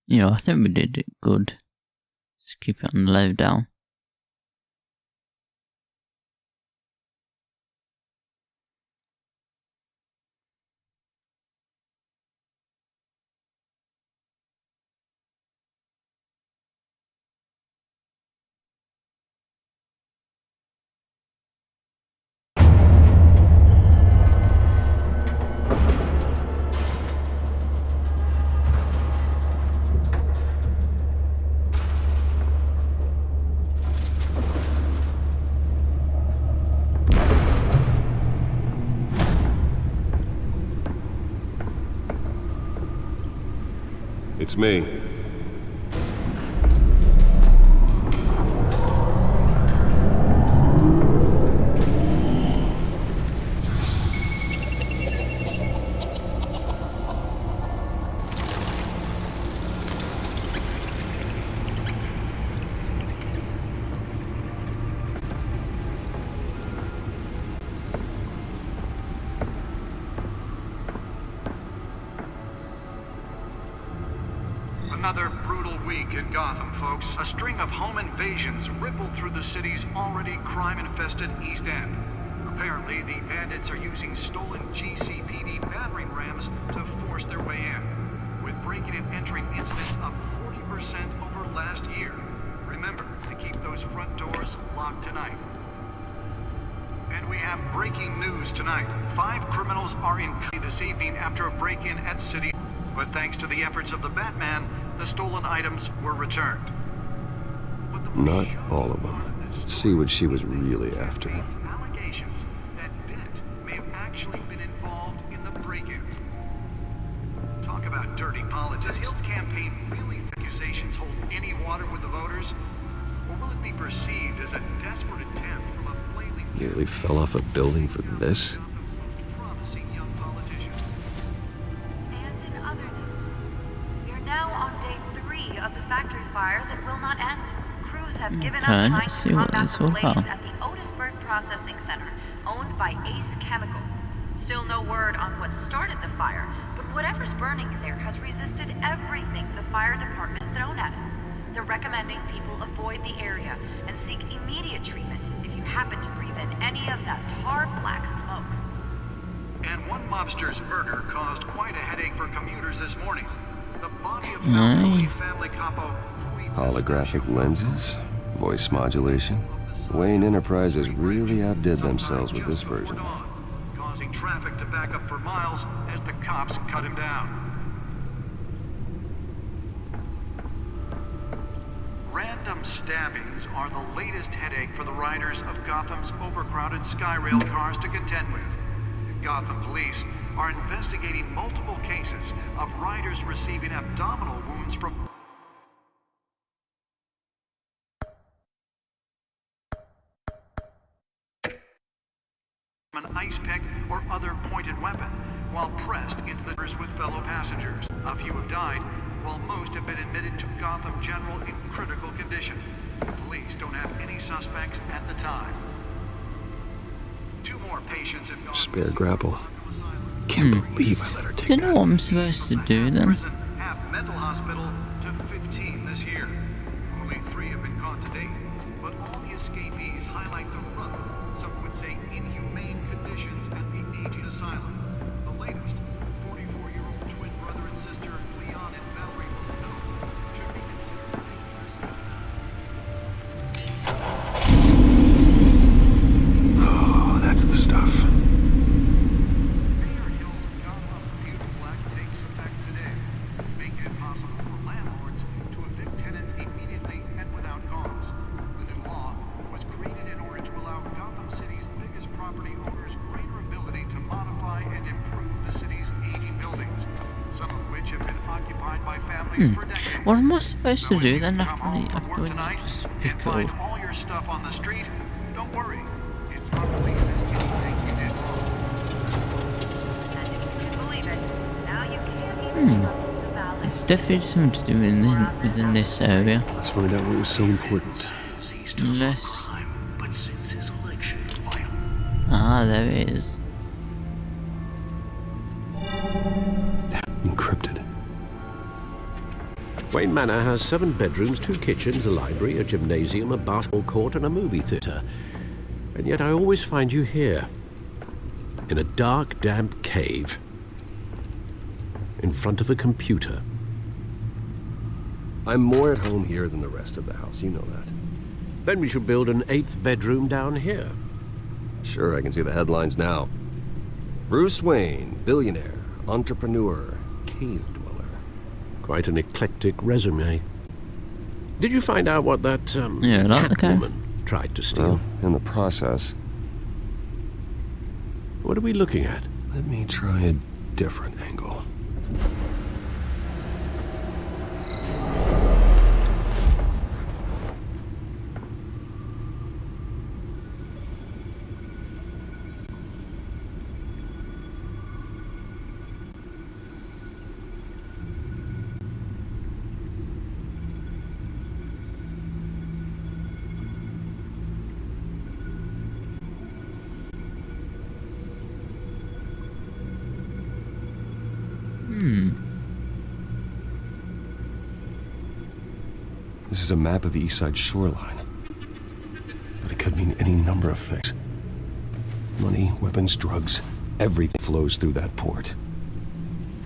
Yeah, I think we did it good. Just keep it on the low down. It's me. Another brutal week in Gotham, folks. A string of home invasions rippled through the city's already crime-infested East End. Apparently, the bandits are using stolen GCPD battering rams to force their way in, with breaking and entering incidents up 40% over last year. Remember to keep those front doors locked tonight. And we have breaking news tonight. 5 criminals are in custody this evening after a break-in at City. But thanks to the efforts of the Batman, the stolen items were returned. Not all of them. Let's see what she was really after. Allegations that Dent may have actually been involved in the break-in. Talk about dirty politics. Does Hill's campaign really think accusations hold any water with the voters? Or will it be perceived as a desperate attempt from a flailing... Nearly fell off a building for this? Fire that will not end. Crews have given up Okay, trying let's see to what combat it's the all blaze about. at the Otisburg Processing Center, owned by Ace Chemical. Still no word on what started the fire, but whatever's burning in there has resisted everything the fire department has thrown at it. They're recommending people avoid the area and seek immediate treatment if you happen to breathe in any of that tar black smoke. And one mobster's murder caused quite a headache for commuters this morning. The body of family capo Holographic lenses, voice modulation. Wayne Enterprises really outdid themselves with this version. Causing traffic to back up for miles as the cops cut him down. Random stabbings are the latest headache for the riders of Gotham's overcrowded Skyrail cars to contend with. Gotham police are investigating multiple cases of riders receiving abdominal wounds from an ice pick or other pointed weapon while pressed into the cars with fellow passengers. A few have died, while most have been admitted to Gotham General in critical condition. The police don't have any suspects at the time. 2 more patients have gone. Spare grapple. Can't believe I let her take Do you know that. what I'm supposed to do then? Prison, half mental hospital to 15 this year. Only 3 have been caught to date, but all the escapees highlight the rough, some would say inhumane conditions at the aging asylum. The latest, 44-year-old twin brother and sister Leon and Valerie Molino should be considered dangerous. Oh, that's the stuff. Mayor Hill's Gotham Beautiful Act takes effect today, making it possible for landlords to evict tenants immediately and without cause. The new law was created in order to allow Gotham City's biggest property owners greater ability to modify and improve the city's aging buildings, some of which have been occupied by families for decades. What am I supposed to So do if you then come home from work after tonight just and pick find up? all your stuff on the street, don't worry. It probably isn't anything you did wrong. And if you can believe it, now you can't even trust the valet. It's definitely something to do within this area. Let's find out what was so important. Unless... But since his election, Ah, there it is. Encrypted. Wayne Manor has 7 bedrooms, 2 kitchens, a library, a gymnasium, a basketball court, and a movie theatre. And yet I always find you here, in a dark, damp cave, in front of a computer. I'm more at home here than the rest of the house, you know that. Then we should build an 8th bedroom down here. Sure, I can see the headlines now. Bruce Wayne, billionaire, entrepreneur, cave dweller. Quite an eclectic resume. Did you find out what that, Yeah, I like the cave. Catwoman tried to steal? Well, in the process, What are we looking at? let me try a different angle. This is a map of the East Side shoreline. But it could mean any number of things. Money, weapons, drugs, everything flows through that port.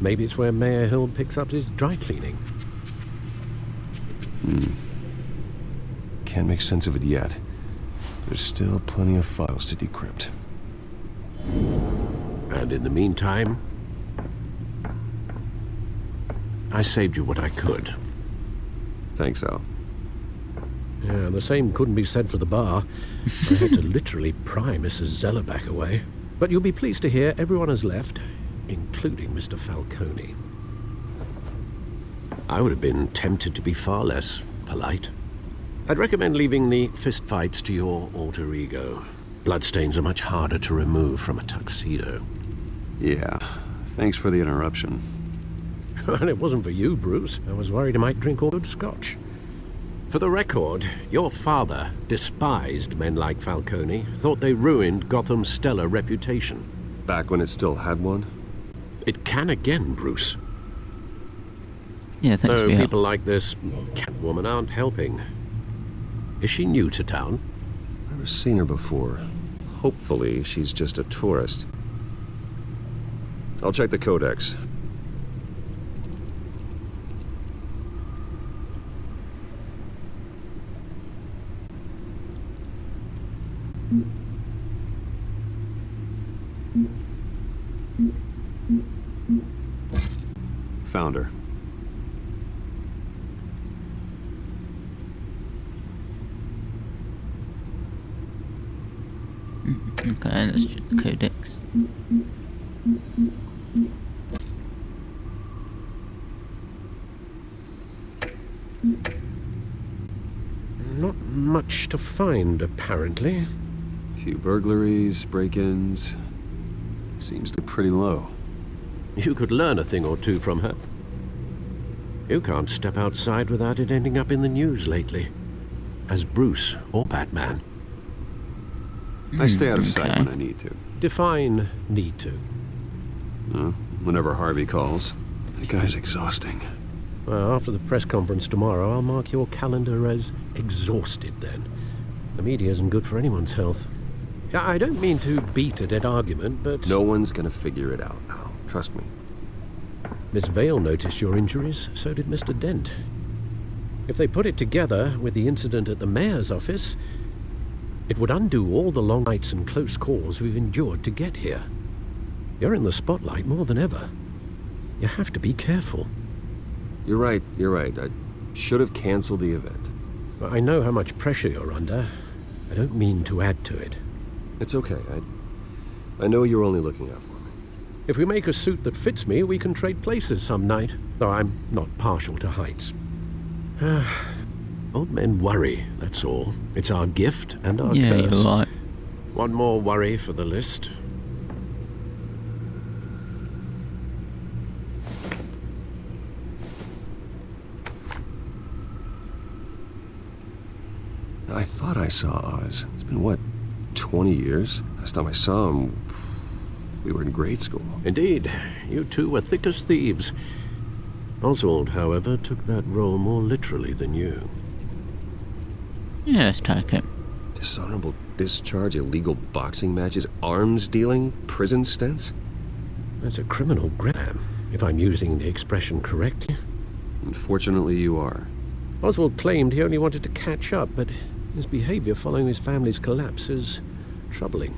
Maybe it's where Mayor Hill picks up his dry cleaning. Can't make sense of it yet. There's still plenty of files to decrypt. And in the meantime, I saved you what I could. Thanks, Al. Yeah, the same couldn't be said for the bar. I had to literally pry Mrs. Zellerback away. But you'll be pleased to hear everyone has left, including Mr. Falcone. I would have been tempted to be far less polite. I'd recommend leaving the fistfights to your alter ego. Bloodstains are much harder to remove from a tuxedo. Yeah, thanks for the interruption. And it wasn't for you, Bruce. I was worried I might drink all good scotch. For the record, your father despised men like Falcone, thought they ruined Gotham's stellar reputation. Back when it still had one? It can again, Bruce. Yeah, thanks Though for your help. people like this Catwoman aren't helping. Is she new to town? Never seen her before. Hopefully, she's just a tourist. I'll check the codex. Found her. Okay, let's check the codex. Not much to find, apparently. Few burglaries, break-ins. Seems to be pretty low. You could learn a thing or two from her. You can't step outside without it ending up in the news lately. As Bruce or Batman. I stay out of sight okay. when I need to. Define need to. Whenever Harvey calls. That guy's exhausting. Well, after the press conference tomorrow, I'll mark your calendar as exhausted then. The media isn't good for anyone's health. Yeah, I don't mean to beat a dead argument, but... No one's gonna figure it out now. Trust me. Miss Vale noticed your injuries, so did Mr. Dent. If they put it together with the incident at the mayor's office, it would undo all the long nights and close calls we've endured to get here. You're in the spotlight more than ever. You have to be careful. You're right. I should have canceled the event. I know how much pressure you're under. I don't mean to add to it. It's okay. I know you're only looking out for me. If we make a suit that fits me, we can trade places some night, though I'm not partial to heights. Old men worry, that's all. It's our gift and our Yeah, curse. you're right. One more worry for the list. I thought I saw Oz. It's been, what, 20 years? Last time I saw him, we were in grade school. Indeed, you two were thick as thieves. Oswald, however, took that role more literally than you. Yeah, let's take it. Dishonorable discharge, illegal boxing matches, arms dealing, prison stints? That's a criminal grab, if I'm using the expression correctly. Unfortunately, you are. Oswald claimed he only wanted to catch up, but his behavior following his family's collapse is troubling.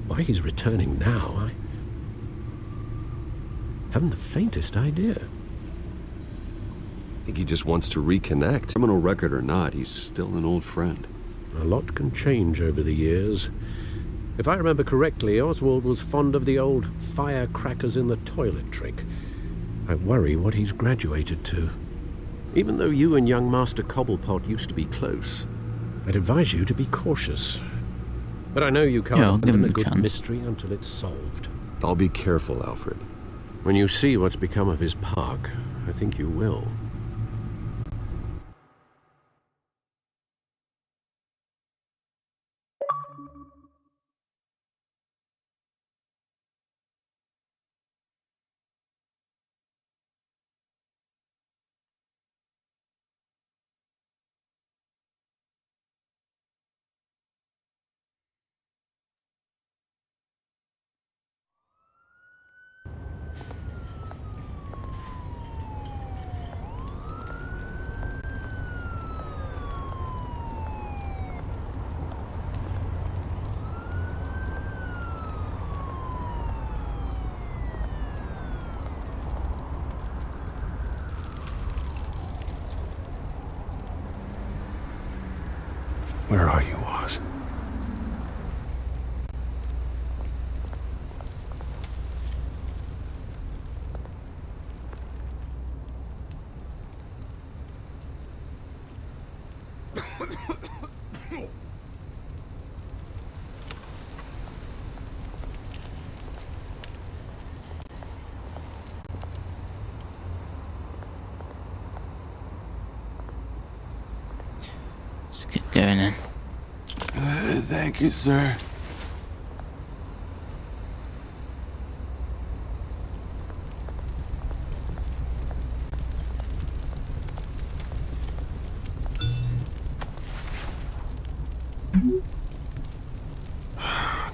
Why he's returning now, I haven't the faintest idea. I think he just wants to reconnect. Criminal record or not, he's still an old friend. A lot can change over the years. If I remember correctly, Oswald was fond of the old firecrackers in the toilet trick. I worry what he's graduated to. Even though you and young Master Cobblepot used to be close, I'd advise you to be cautious. But I know you can't Yeah, I'll give him abandon a a good chance. mystery until it's solved. I'll be careful, Alfred. When you see what's become of his park, I think you will. Where are you, Oz? Let's get going then. Thank you, sir.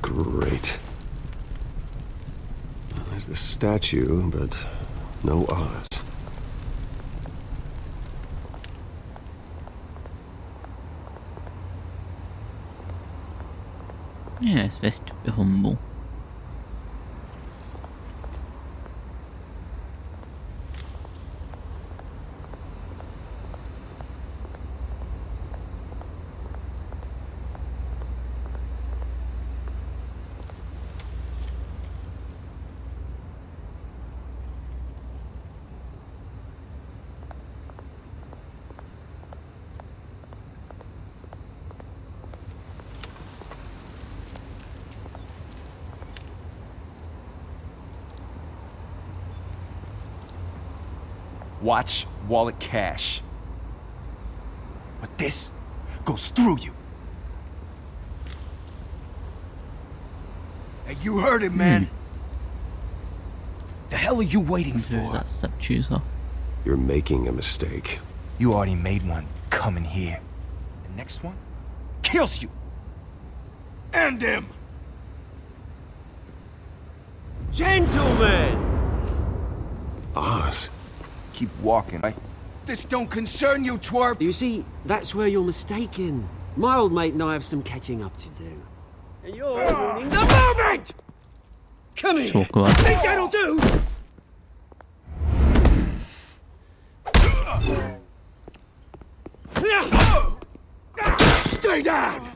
Great. Well, there's the statue, but no Oz. Yeah, it's best to be humble. Watch wallet cash. But this goes through you. Hey, you heard it, man. The hell are you waiting Through for? that statue's off. You're making a mistake. You already made one coming here. The next one kills you. And him. Gentlemen! Oz? Keep walking, right? This don't concern you, twerp. You see, that's where you're mistaken. My old mate and I have some catching up to do. And you're ruining the moment! Come Just here! walk away. Think that'll do? Stay down!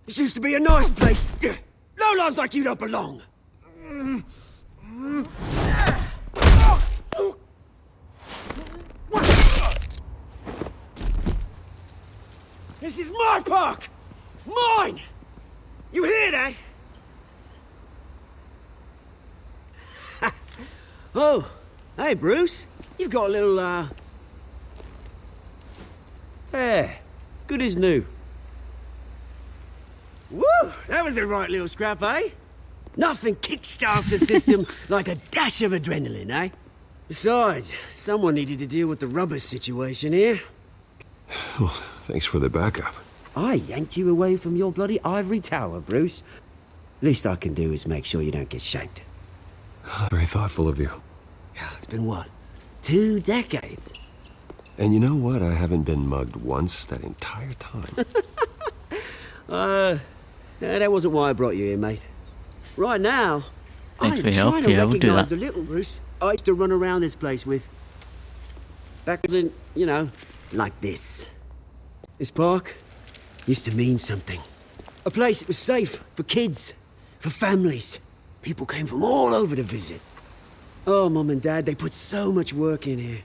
This used to be a nice place. Lowlifes like you don't belong. This is my park! Mine! You hear that? Oh, hey Bruce. You've got a little, hair. Good as new. was a right little scrap, eh? Nothing kickstarts the system like a dash of adrenaline, eh? Besides, someone needed to deal with the rubber situation here. Well, thanks for the backup. I yanked you away from your bloody ivory tower, Bruce. Least I can do is make sure you don't get shanked. Very thoughtful of you. Yeah, it's been what? 2 decades? And you know what? I haven't been mugged once that entire time. That wasn't why I brought you here, mate. Right now, Thanks I'm for your help. trying to Yeah, we'll do recognise that. the little Bruce I used to run around this place with. Back in, you know, like this. This park used to mean something. A place that was safe for kids, for families. People came from all over to visit. Oh, Mum and Dad, they put so much work in here.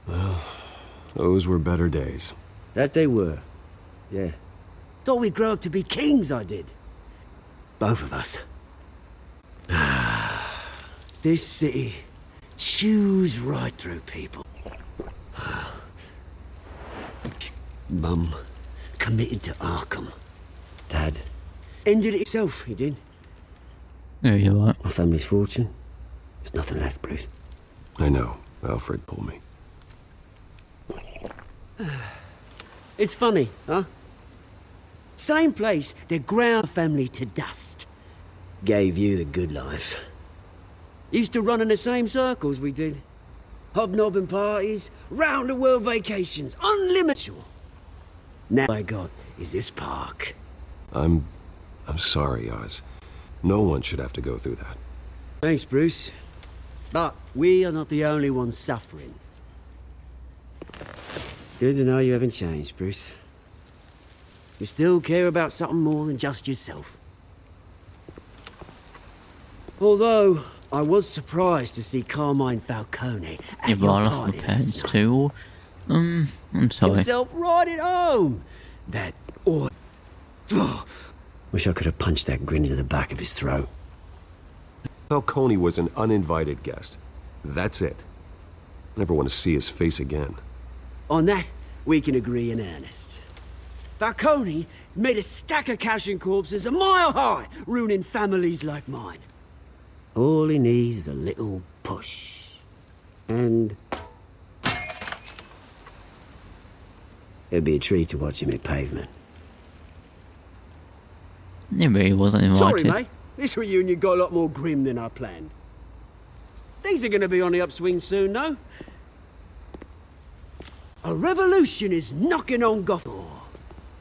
Well, those were better days. That they were. Yeah. Thought we'd grow up to be kings, I did. Both of us. This city chews right through people. Mum committed to Arkham. Dad ended it himself, he did. Yeah, you're right. My family's fortune. There's nothing left, Bruce. I know. Alfred pulled me. It's funny, huh? Same place that ground family to dust. Gave you the good life. Used to run in the same circles we did. Hobnobbing parties, round-the-world vacations, unlimited. Now all I got is this park. I'm sorry, Oz. No one should have to go through that. Thanks, Bruce. But we are not the only ones suffering. Good to know you haven't changed, Bruce. You still care about something more than just yourself. Although, I was surprised to see Carmine Falcone at Yeah, but your I lost my party parents last night. too. I'm sorry. Himself right at home. That or wish I could have punched that grin into the back of his throat. Falcone was an uninvited guest. That's it. Never want to see his face again. On that, we can agree in earnest. Falcone made a stack of cashing corpses a mile high, ruining families like mine. All he needs is a little push. And it'd be a treat to watch him hit pavement. Yeah, but he wasn't invited. Sorry, mate. This reunion got a lot more grim than I planned. Things are gonna be on the upswing soon, though. A revolution is knocking on Gotham,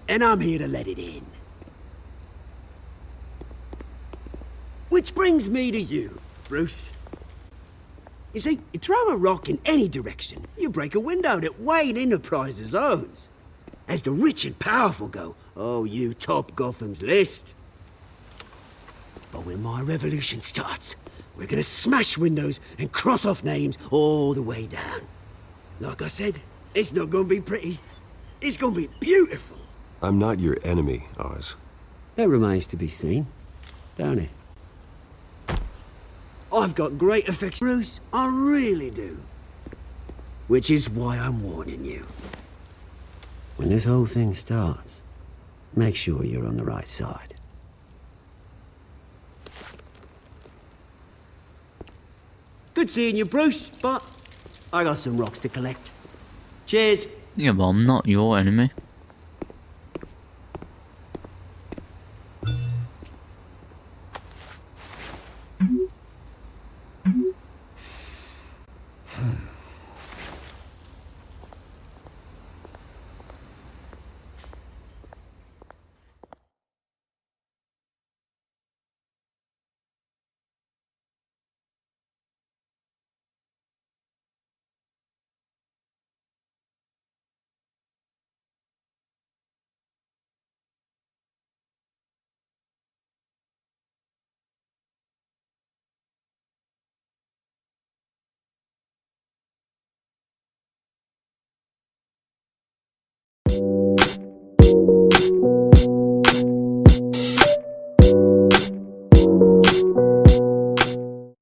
and I'm here to let it in. Which brings me to you, Bruce. You see, you throw a rock in any direction, you break a window that Wayne Enterprises owns. As the rich and powerful go, oh, you top Gotham's list. But when my revolution starts, we're gonna smash windows and cross off names all the way down. Like I said, it's not gonna be pretty. It's gonna be beautiful. I'm not your enemy, Oz. That remains to be seen, don't it? I've got great affection, Bruce. I really do. Which is why I'm warning you. When this whole thing starts, make sure you're on the right side. Good seeing you, Bruce, but I got some rocks to collect. Cheers. Yeah, but I'm not your enemy.